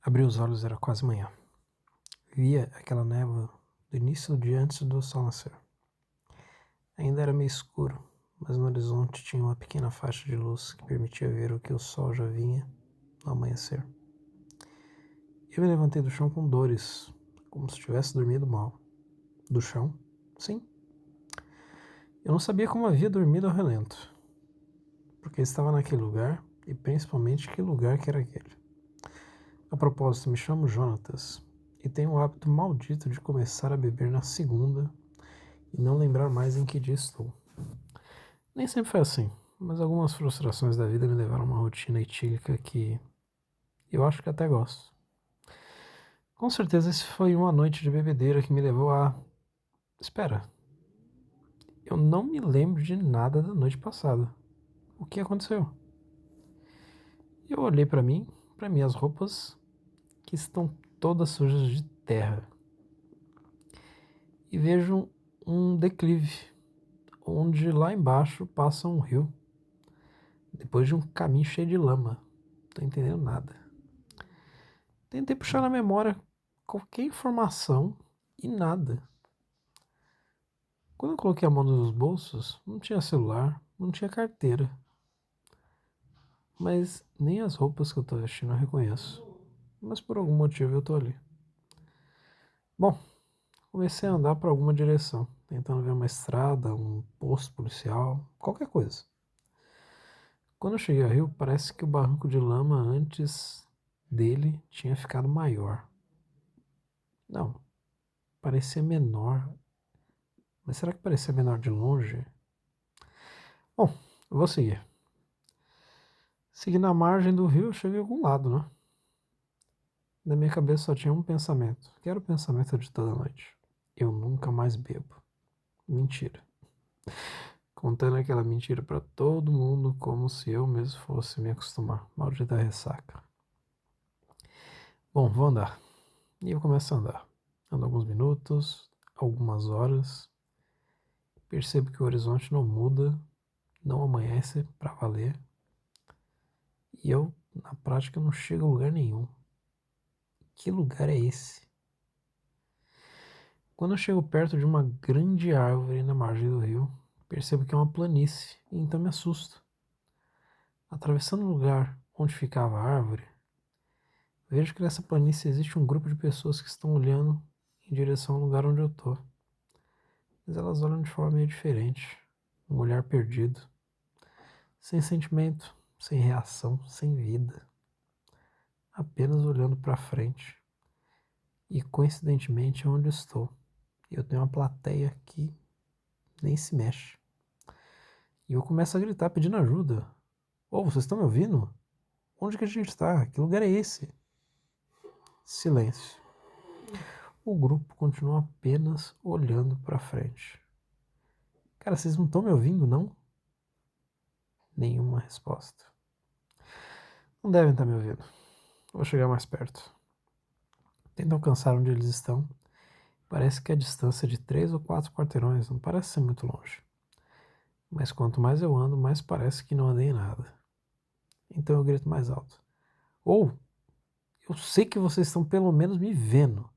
Abri os olhos, era quase manhã. Via aquela névoa do início do dia antes do sol nascer. Ainda era meio escuro, mas no horizonte tinha uma pequena faixa de luz que permitia ver o que o sol já vinha no amanhecer. Eu me levantei do chão com dores, como se tivesse dormido mal. Do chão? Sim. Eu não sabia como havia dormido ao relento, porque estava naquele lugar e principalmente que lugar que era aquele. A propósito, me chamo Jonatas e tenho o hábito maldito de começar a beber na segunda e não lembrar mais em que dia estou. Nem sempre foi assim, mas algumas frustrações da vida me levaram a uma rotina etílica que eu acho que até gosto. Com certeza isso foi uma noite de bebedeira que me levou a... Espera, eu não me lembro de nada da noite passada. O que aconteceu? Eu olhei para minhas roupas, que estão todas sujas de terra, e vejo um declive, onde lá embaixo passa um rio, depois de um caminho cheio de lama. Não tô entendendo nada. Tentei puxar na memória qualquer informação e nada. Quando eu coloquei a mão nos bolsos, não tinha celular, não tinha carteira. Mas nem as roupas que eu tô vestindo eu reconheço. Mas por algum motivo eu tô ali. Bom, comecei a andar para alguma direção, tentando ver uma estrada, um posto policial, qualquer coisa. Quando eu cheguei ao rio, parece que o barranco de lama antes dele tinha ficado maior. Não, parecia menor. Mas será que parecia menor de longe? Bom, eu vou seguir. Seguindo a margem do rio, eu cheguei a algum lado, né? Na minha cabeça só tinha um pensamento, que era o pensamento de toda noite. Eu nunca mais bebo. Mentira. Contando aquela mentira pra todo mundo como se eu mesmo fosse me acostumar. Maldita ressaca. Bom, vou andar. E eu começo a andar. Ando alguns minutos, algumas horas. Percebo que o horizonte não muda, não amanhece pra valer. E eu, na prática, não chego a lugar nenhum. Que lugar é esse? Quando eu chego perto de uma grande árvore na margem do rio, percebo que é uma planície e então me assusto. Atravessando o lugar onde ficava a árvore, vejo que nessa planície existe um grupo de pessoas que estão olhando em direção ao lugar onde eu estou. Mas elas olham de forma meio diferente, um olhar perdido, sem sentimento, sem reação, sem vida, apenas olhando para frente. E coincidentemente é onde estou. Eu tenho uma plateia que nem se mexe. E eu começo a gritar pedindo ajuda. Ô, vocês estão me ouvindo? Onde que a gente está? Que lugar é esse? Silêncio. O grupo continua apenas olhando para frente. Cara, vocês não estão me ouvindo, não? Nenhuma resposta. Não devem estar me ouvindo. Vou chegar mais perto. Tento alcançar onde eles estão. Parece que a distância é de 3 ou 4 quarteirões, não parece ser muito longe. Mas quanto mais eu ando, mais parece que não andei nada. Então eu grito mais alto. Ou, eu sei que vocês estão pelo menos me vendo.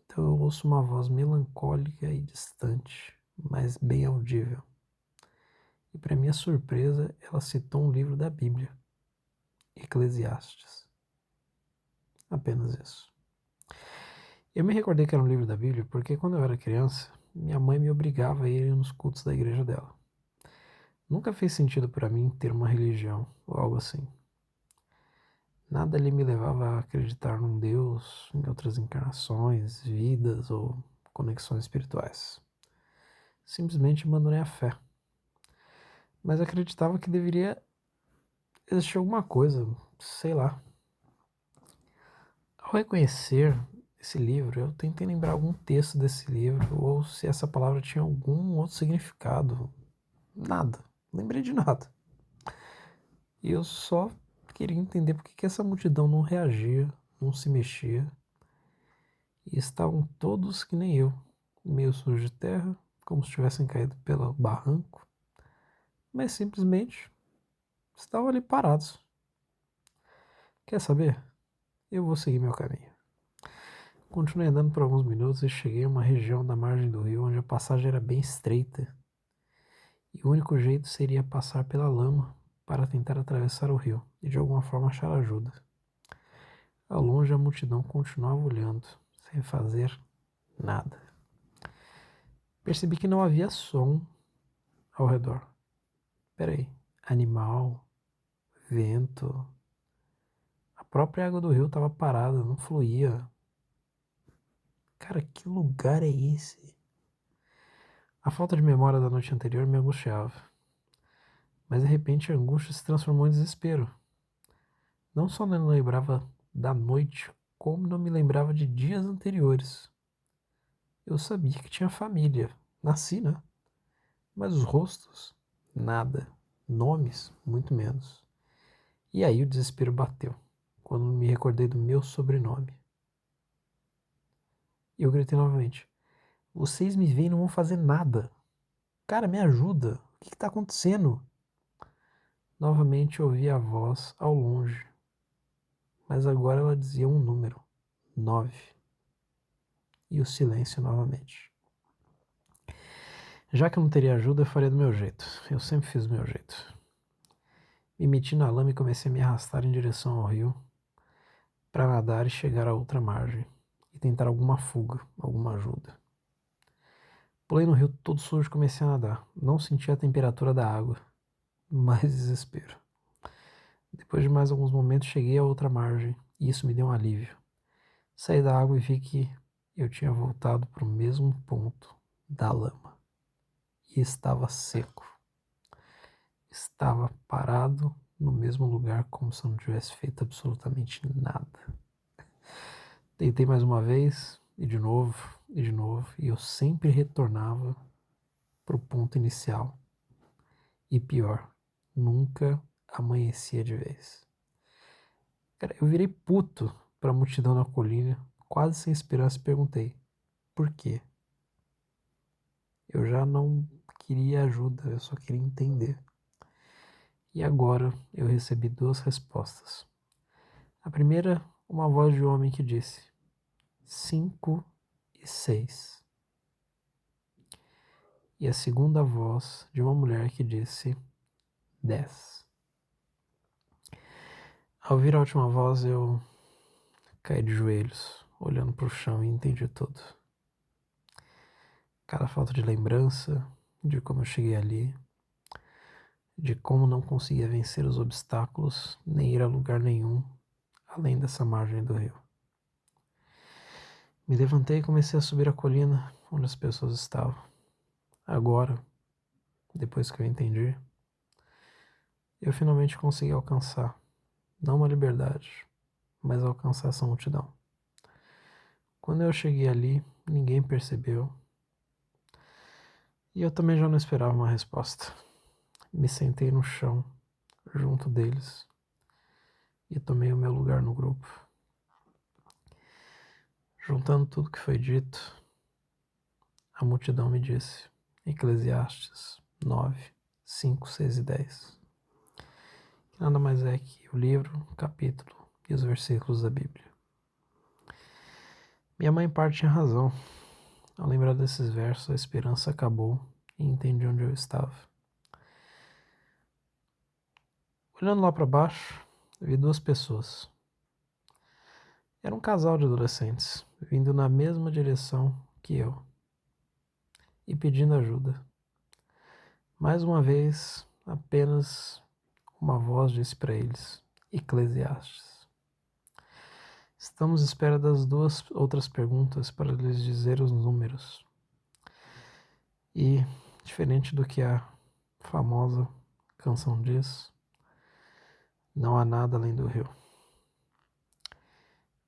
Então eu ouço uma voz melancólica e distante, mas bem audível. E para minha surpresa, ela citou um livro da Bíblia, Eclesiastes. Apenas isso. Eu me recordei que era um livro da Bíblia porque quando eu era criança, minha mãe me obrigava a ir nos cultos da igreja dela. Nunca fez sentido para mim ter uma religião ou algo assim. Nada ali me levava a acreditar num Deus, em outras encarnações, vidas ou conexões espirituais. Simplesmente abandonei a fé. Mas acreditava que deveria existir alguma coisa, sei lá. Ao reconhecer esse livro, eu tentei lembrar algum texto desse livro ou se essa palavra tinha algum outro significado. Nada. Lembrei de nada. E eu só queria entender por que essa multidão não reagia, não se mexia. E estavam todos que nem eu, meio sujos de terra, como se tivessem caído pelo barranco, mas simplesmente estavam ali parados. Quer saber? Eu vou seguir meu caminho. Continuei andando por alguns minutos e cheguei a uma região da margem do rio onde a passagem era bem estreita e o único jeito seria passar pela lama para tentar atravessar o rio e de alguma forma achar ajuda. Ao longe a multidão continuava olhando, sem fazer nada. Percebi que não havia som ao redor. Peraí, animal, vento. A própria água do rio estava parada, não fluía. Cara, que lugar é esse? A falta de memória da noite anterior me angustiava. Mas de repente a angústia se transformou em desespero. Não só não lembrava da noite, como não me lembrava de dias anteriores. Eu sabia que tinha família. Nasci, né? Mas os rostos, nada. Nomes, muito menos. E aí o desespero bateu, quando me recordei do meu sobrenome. E eu gritei novamente: vocês me veem e não vão fazer nada. Cara, me ajuda. O que está acontecendo? Novamente ouvi a voz ao longe, mas agora ela dizia um número: 9. E o silêncio novamente. Já que eu não teria ajuda, eu faria do meu jeito. Eu sempre fiz do meu jeito. Me meti na lama e comecei a me arrastar em direção ao rio para nadar e chegar à outra margem e tentar alguma fuga, alguma ajuda. Pulei no rio todo sujo e comecei a nadar. Não senti a temperatura da água. Mais desespero. Depois de mais alguns momentos cheguei à outra margem e isso me deu um alívio. Saí da água e vi que eu tinha voltado para o mesmo ponto da lama. E estava seco. Estava parado no mesmo lugar como se eu não tivesse feito absolutamente nada. Tentei mais uma vez, e de novo, e eu sempre retornava para o ponto inicial. E pior, nunca amanhecia de vez. Cara, eu virei puto para a multidão na colina, quase sem esperança, e perguntei: por quê? Eu já não queria ajuda, eu só queria entender. E agora eu recebi duas respostas. A primeira, uma voz de homem que disse: 5 e 6. E a segunda voz de uma mulher que disse: 10. Ao ouvir a última voz, eu caí de joelhos, olhando para o chão e entendi tudo. Cada falta de lembrança de como eu cheguei ali, de como não conseguia vencer os obstáculos, nem ir a lugar nenhum, além dessa margem do rio. Me levantei e comecei a subir a colina onde as pessoas estavam. Agora, depois que eu entendi, eu finalmente consegui alcançar, não uma liberdade, mas alcançar essa multidão. Quando eu cheguei ali, ninguém percebeu. E eu também já não esperava uma resposta. Me sentei no chão, junto deles, e tomei o meu lugar no grupo. Juntando tudo que foi dito, a multidão me disse, Eclesiastes 9, 5, 6 e 10. Que nada mais é que o livro, o capítulo e os versículos da Bíblia. Minha mãe em parte tinha razão. Ao lembrar desses versos, a esperança acabou e entendi onde eu estava. Olhando lá para baixo, vi duas pessoas. Era um casal de adolescentes, vindo na mesma direção que eu e pedindo ajuda. Mais uma vez, apenas uma voz disse para eles: Eclesiastes. Estamos à espera das duas outras perguntas para lhes dizer os números. E, diferente do que a famosa canção diz, não há nada além do rio.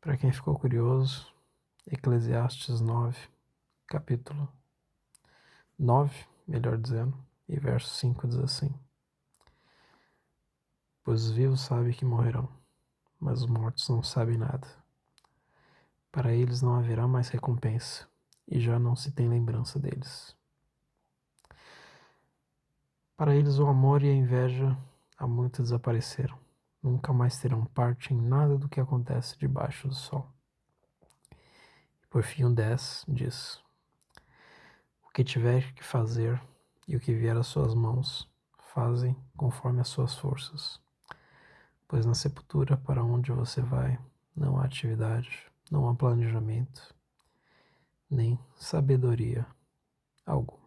Para quem ficou curioso, Eclesiastes 9, capítulo 9, melhor dizendo, e verso 5 diz assim: pois os vivos sabem que morrerão, mas os mortos não sabem nada. Para eles não haverá mais recompensa, e já não se tem lembrança deles. Para eles o amor e a inveja há muito desapareceram. nunca mais terão parte em nada do que acontece debaixo do sol. E por fim o 10 diz: o que tiver que fazer e o que vier às suas mãos, fazem conforme as suas forças. Pois na sepultura para onde você vai, não há atividade, não há planejamento, nem sabedoria alguma.